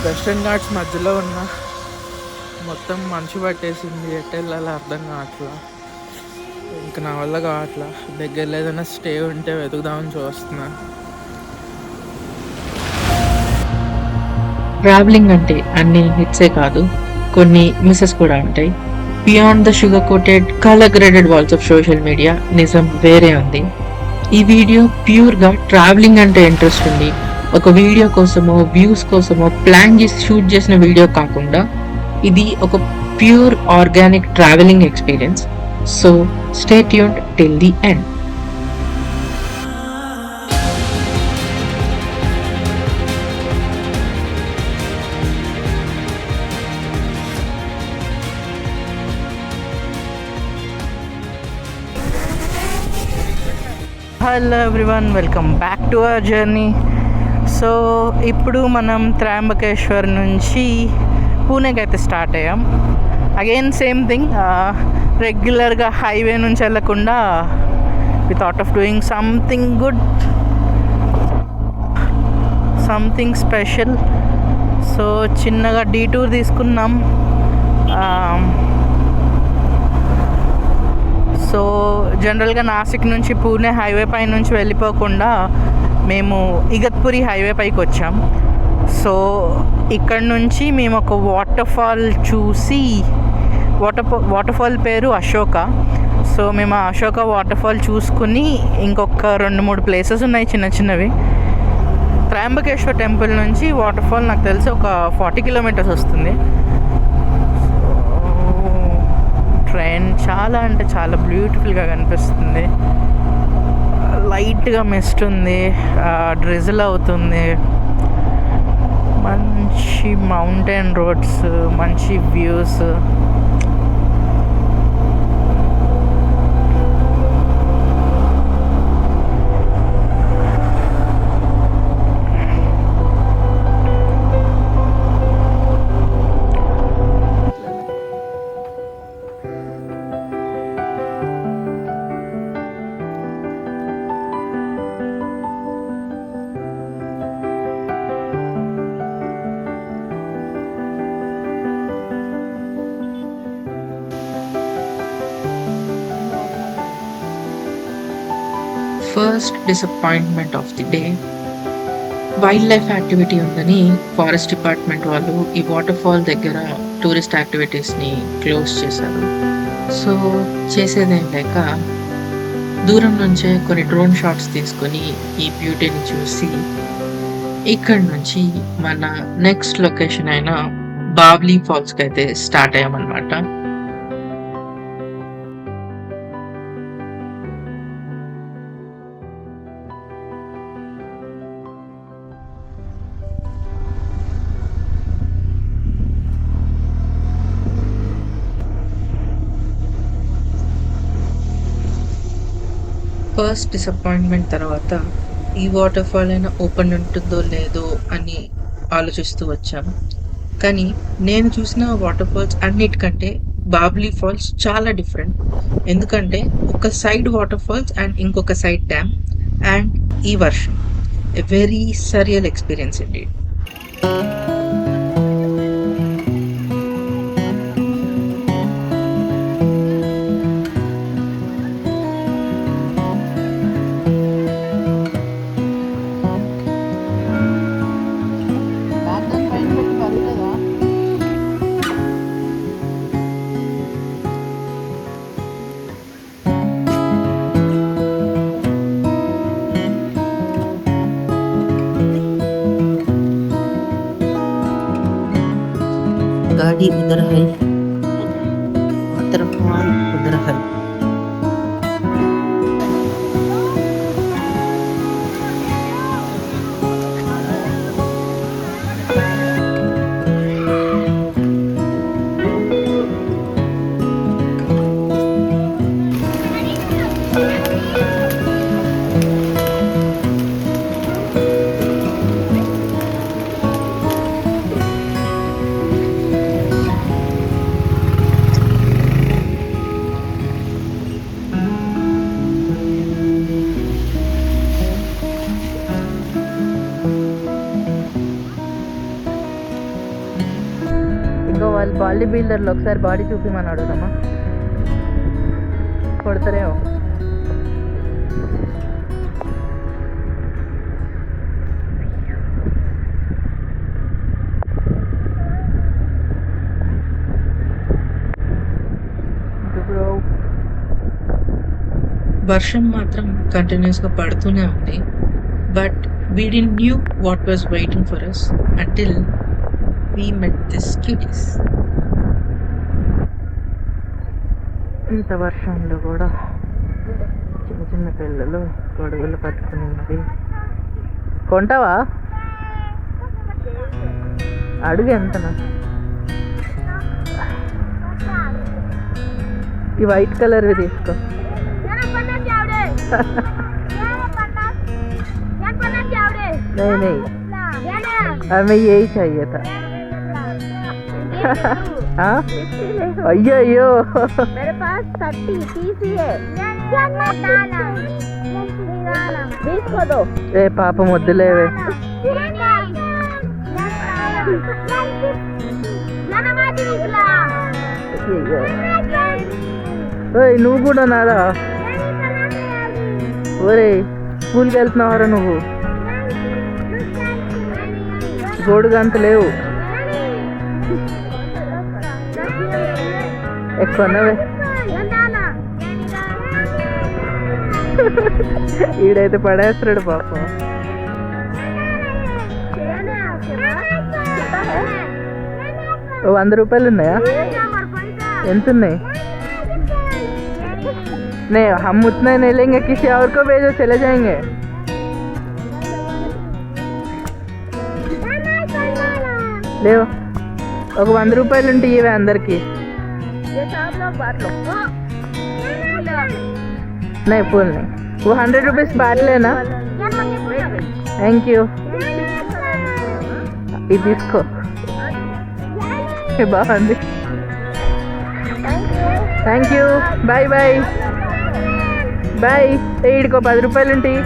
Western Ghats మధ్యలో ఉన్న మొత్తం మంచు పట్టేసింది. ఎటు వెళ్ళాలో అర్థం కావట్లా. ఇంకా నా వల్ల కావట్లా. దగ్గరలో ఏదైనా స్టే ఉంటే వెతుకుదామని చూస్తున్నా. ట్రావెలింగ్ అంటే అన్ని హిట్సే కాదు, కొన్ని మిస్సెస్ కూడా ఉంటాయి. Beyond the sugar coated colour graded walls of social media నిజం వేరే ఉంది. ఈ వీడియో ప్యూర్ గా ట్రావెలింగ్ అంటే ఇంట్రెస్ట్ ఉంది, ఒక వీడియో కోసమో వ్యూస్ కోసమో ప్లాన్ చేసి షూట్ చేసిన వీడియో కాకుండా ఇది ఒక pure organic travelling experience. So stay tuned till the end. Hello everyone, welcome back to our journey. So ఇప్పుడు మనం త్రయంబకేశ్వర్ నుంచి పూణేకి అయితే స్టార్ట్ అయ్యాం. అగైన్ సేమ్ థింగ్, రెగ్యులర్గా హైవే నుంచి వెళ్ళకుండా we thought of doing something good, something special. So చిన్నగా డీటూర్ తీసుకున్నాం. సో జనరల్గా నాసిక్ నుంచి పూణే హైవే పై నుంచి వెళ్ళిపోకుండా మేము ఇగత్పురి హైవే పైకి వచ్చాం. సో ఇక్కడ నుంచి మేము ఒక వాటర్ చూసి, వాటర్ పేరు అశోక. సో మేము ఆ అశోక వాటర్ చూసుకుని ఇంకొక 2-3 ప్లేసెస్ ఉన్నాయి చిన్న చిన్నవి. త్రయంబకేశ్వర్ టెంపుల్ నుంచి వాటర్ నాకు తెలిసి ఒక 40 కిలోమీటర్స్ వస్తుంది. ట్రైన్ చాలా అంటే చాలా బ్యూటిఫుల్గా కనిపిస్తుంది. లైట్గా మిస్ట్ ఉంది, డ్రిజిల్ అవుతుంది. మంచి మౌంటైన్ రోడ్స్, మంచి views. First disappointment of the day, wild life activity ఉందని ఫారెస్ట్ డిపార్ట్మెంట్ వాళ్ళు ఈ వాటర్ ఫాల్ దగ్గర టూరిస్ట్ యాక్టివిటీస్ని క్లోజ్ చేశారు. సో చేసేదేం లేక దూరం నుంచే కొన్ని డ్రోన్ షాట్స్ తీసుకొని ఈ బ్యూటీని చూసి ఇక్కడ నుంచి మన నెక్స్ట్ లొకేషన్ అయిన బాబ్లీ ఫాల్స్కి అయితే స్టార్ట్ అయ్యామన్నమాట. ఫస్ట్ డిసప్పాయింట్మెంట్ తర్వాత ఈ వాటర్ ఫాల్ అయినా ఓపెన్ ఉంటుందో లేదో అని ఆలోచిస్తూ వచ్చాం. కానీ నేను చూసిన వాటర్ ఫాల్స్ అన్నిటికంటే బాబ్లీ ఫాల్స్ చాలా డిఫరెంట్. ఎందుకంటే ఒక సైడ్ వాటర్ ఫాల్స్ అండ్ ఇంకొక సైడ్ డ్యామ్, అండ్ ఈ వర్షం a very surreal experience indeed. गाड़ी उधर है, वाटरफॉल उधर है. వాళ్ళు బాడీ బిల్డర్లు ఒకసారి బాడీ చూపిమని అడుగుదామా? కొడతారేమో. వర్షం మాత్రం కంటిన్యూస్గా పడుతూనే ఉంది. But we didn't knew what was waiting for us until we met this cuties. ఇంత వర్షంలో కూడా చిన్న చిన్న పిల్లలు గొడుగులు పట్టుకుని మరి కొంటావా? అడుగు ఎంతనా? ఈ వైట్ కలర్వి తీసుకో. नहीं नहीं हमें यही चाहिए था. हाँ अయ్యో అయ్యో मेरे पास 30 है. इसको दो. ఏ పాపం వద్దులేవే. అయ్యో ఓయ్ నువ్వు కూడా నారా? ఒరే స్కూల్కి వెళ్తున్నావారా నువ్వు? గోడుగా అంత లేవు. ఎక్కువనవే. ఈడైతే పడేస్తాడు పాపం. ఓ 100 రూపాయలు ఉన్నాయా? ఎంత ఉన్నాయి? नहीं हम उतना नहीं लेंगे, किसी और को भेजो, चले जाएंगे. లేవు ఒక 100 రూపాయలు ఉంటే ఇవే అందరికి. नहीं फूल नहीं. वो 100 रुपीज बांट लेना. Thank you. ఇది తీసుకో. బాగుంది. Thank you. Bye bye bye. ఈడికో 10 రూపాయలు ఉంటాయి.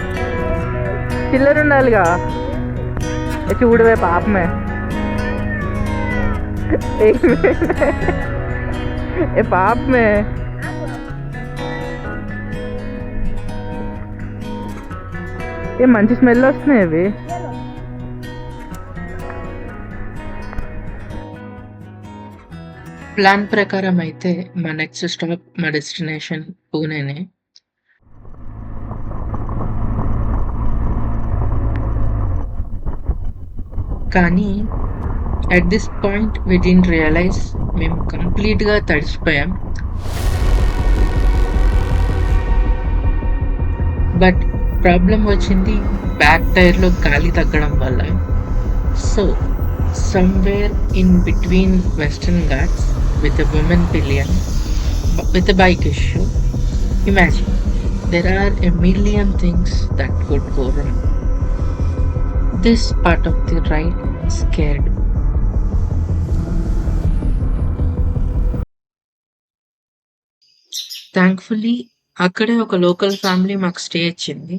చిల్లర ఉండాలిగా. చూడవే పాపమే. ఏ పాపమే. ఏ మంచి స్మెల్ వస్తున్నాయి అవి. ప్లాన్ ప్రకారం అయితే మా నెక్స్ట్ స్టాప్ మా డెస్టినేషన్ పూణేనే. కానీ at this point we didn't realise మేము కంప్లీట్గా తడిచిపోయాం. బట్ ప్రాబ్లం వచ్చింది బ్యాక్ టైర్లో గాలి తగ్గడం వల్ల. So somewhere in between Western Ghats with a women pillion with a bike issue, imagine there are a million things that could go wrong. This part of the ride scared me. Thankfully అక్కడే ఒక local family మాకు stay ఇచ్చింది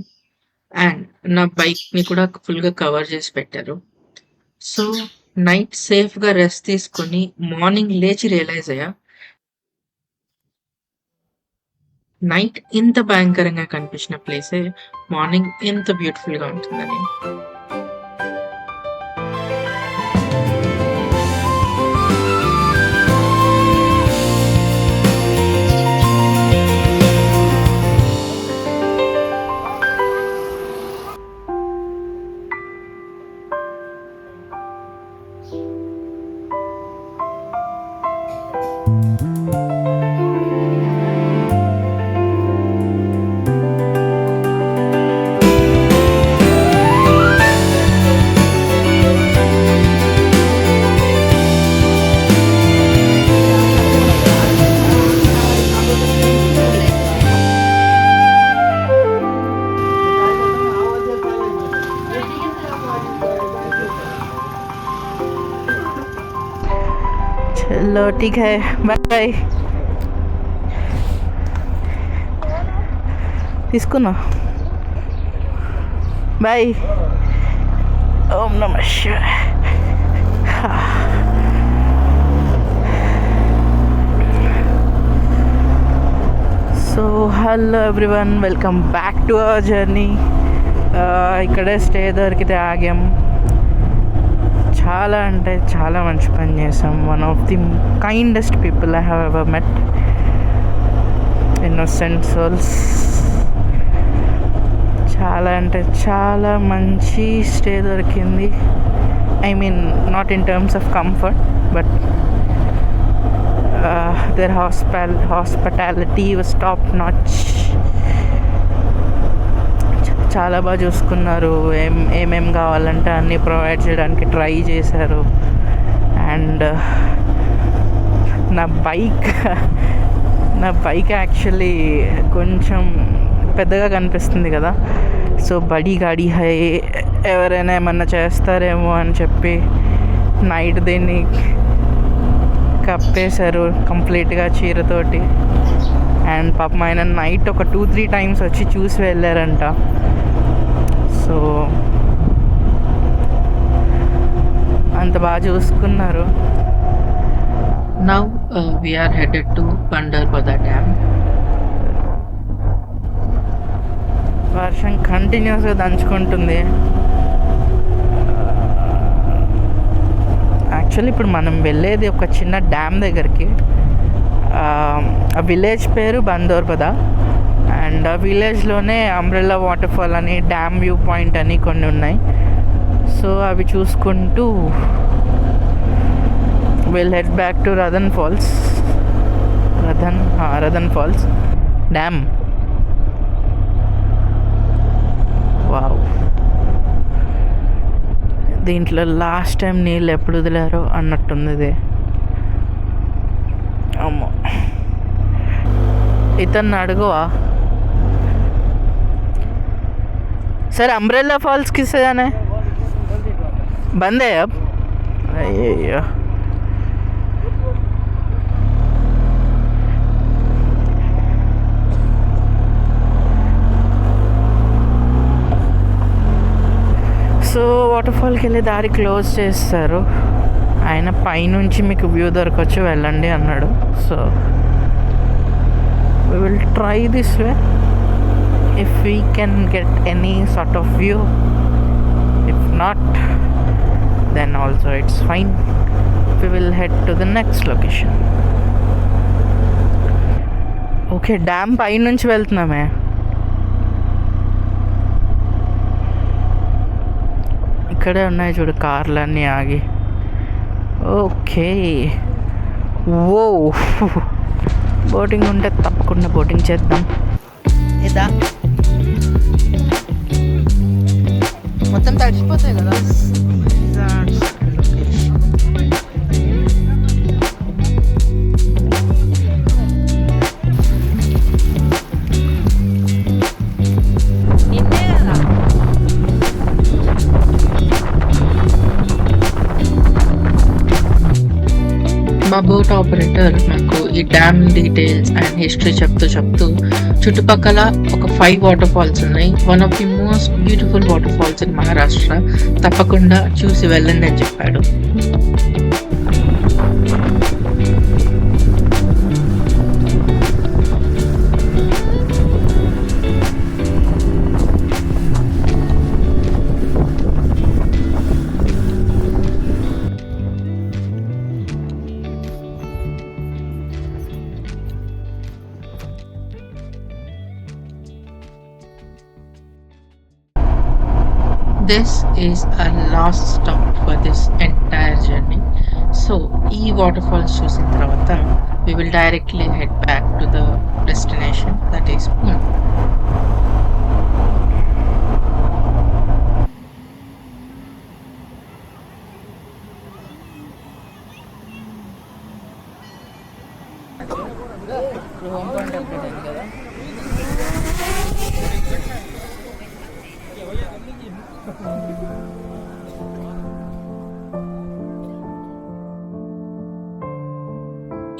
and నా బైక్ని కూడా ఫుల్గా cover చేసి పెట్టారు. సో నైట్ సేఫ్గా రెస్ట్ తీసుకొని మార్నింగ్ లేచి రియలైజ్ అయ్యా నైట్ ఇంత భయంకరంగా కనిపించిన ప్లేసే మార్నింగ్ ఎంత బ్యూటిఫుల్గా ఉంటుందని. चलो ठीक है, बाय बाय. తీసుకున్నా. బాయ్. ఓం నమః శివాయ. Hello everyone, welcome back to our journey. ఇక్కడే స్టే దొరికితే ఆగాం. చాలా అంటే చాలా మంచి పని చేసాం. One of the kindest people I have ever met. Innocent souls. చాలా అంటే చాలా మంచి స్టే దొరికింది. I mean not in terms of comfort, but their hospitality was top notch. చాలా బాగా చూసుకున్నారు. ఏమేం కావాలంటే అన్నీ ప్రొవైడ్ చేయడానికి ట్రై చేశారు. అండ్ నా బైక్ యాక్చువల్లీ కొంచెం పెద్దగా కనిపిస్తుంది కదా, సో బడీ గాడి హై, ఎవరైనా ఏమన్నా చేస్తారేమో అని చెప్పి నైట్ దీన్ని కప్పేశారు కంప్లీట్గా చీరతోటి. అండ్ పాపం ఆయన నైట్ ఒక 2-3 టైమ్స్ వచ్చి చూసి వెళ్ళారంట. సో అంత బాగా చూసుకున్నారు. Now we are headed to Bandarpada Dam. వర్షం కంటిన్యూస్గా దంచుకుంటుంది. యాక్చువల్లీ ఇప్పుడు మనం వెళ్ళేది ఒక చిన్న డ్యామ్ దగ్గరికి. ఆ విలేజ్ పేరు బందోర్పద. అండ్ ఆ విలేజ్లోనే అంబ్రెల్లా వాటర్ ఫాల్ అని, డ్యామ్ వ్యూ పాయింట్ అని కొన్ని ఉన్నాయి. సో అవి చూసుకుంటూ విల్ హెడ్ బ్యాక్ టు రథన్ ఫాల్స్ డ్యామ్. వావ్, దీంట్లో లాస్ట్ టైం నీళ్ళు ఎప్పుడు వదిలారో అన్నట్టుంది ఇది. అమ్మో, ఇతన్ని అడుగువా సార్, అంబ్రెల్లా ఫాల్స్ किससे जाना है? बंद है अब? अయ్యో, సో వాటర్ ఫాల్కి వెళ్ళే దారి క్లోజ్ చేస్తారు. ఆయన పైనుంచి మీకు వ్యూ దొరకవచ్చు, వెళ్ళండి అన్నాడు. So we will try this way if we can get any sort of view. If not, then also it's fine. We will head to the next location. Okay, dam పైనుంచి వెళ్తున్నామే. ఇక్కడే ఉన్నాయి చూడు కార్లన్నీ ఆగి. ఓకే, ఓ boating ఉంటే తప్పకుండా boating చేద్దాం. ఇదా మొత్తం తడిచిపోతాయి కదా. మా బోట్ ఆపరేటర్ నాకు ఈ డ్యామ్ డీటెయిల్స్ అండ్ హిస్టరీ చెప్తూ చుట్టుపక్కల ఒక 5 వాటర్ ఫాల్స్ ఉన్నాయి. One of the most beautiful water falls in Maharashtra. తప్పకుండా చూసి వెళ్ళండి అని చెప్పాడు. This is a last stop for this entire journey. So, ee waterfalls choosing tarvata, we will directly head back to the destination, that is Pune.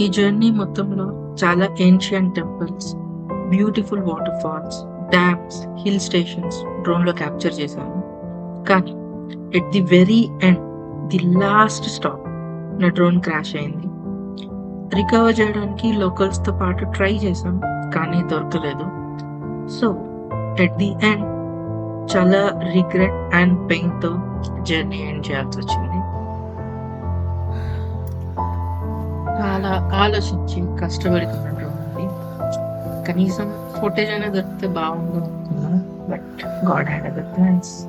ఈ journey మొత్తంలో చాలా ancient temples, beautiful water falls, dams, hill stations డ్రోన్లో capture చేశాను. కానీ at the very end, the last stop, నా drone crash అయింది. Recover చేయడానికి లోకల్స్తో పాటు ట్రై చేశాం, కానీ దొరకలేదు. సో ఎట్ ది ఎండ్ చాలా రిగ్రెట్ అండ్ పెయిన్తో జర్నీ ఎండ్ చేయాల్సి వచ్చింది. చాలా ఆలోచించి కష్టపడి కొన్నటువంటి కనీసం ఫుటేజ్ అయినా దొరికితే బాగుండు అనుకున్నాను. But God had other plans.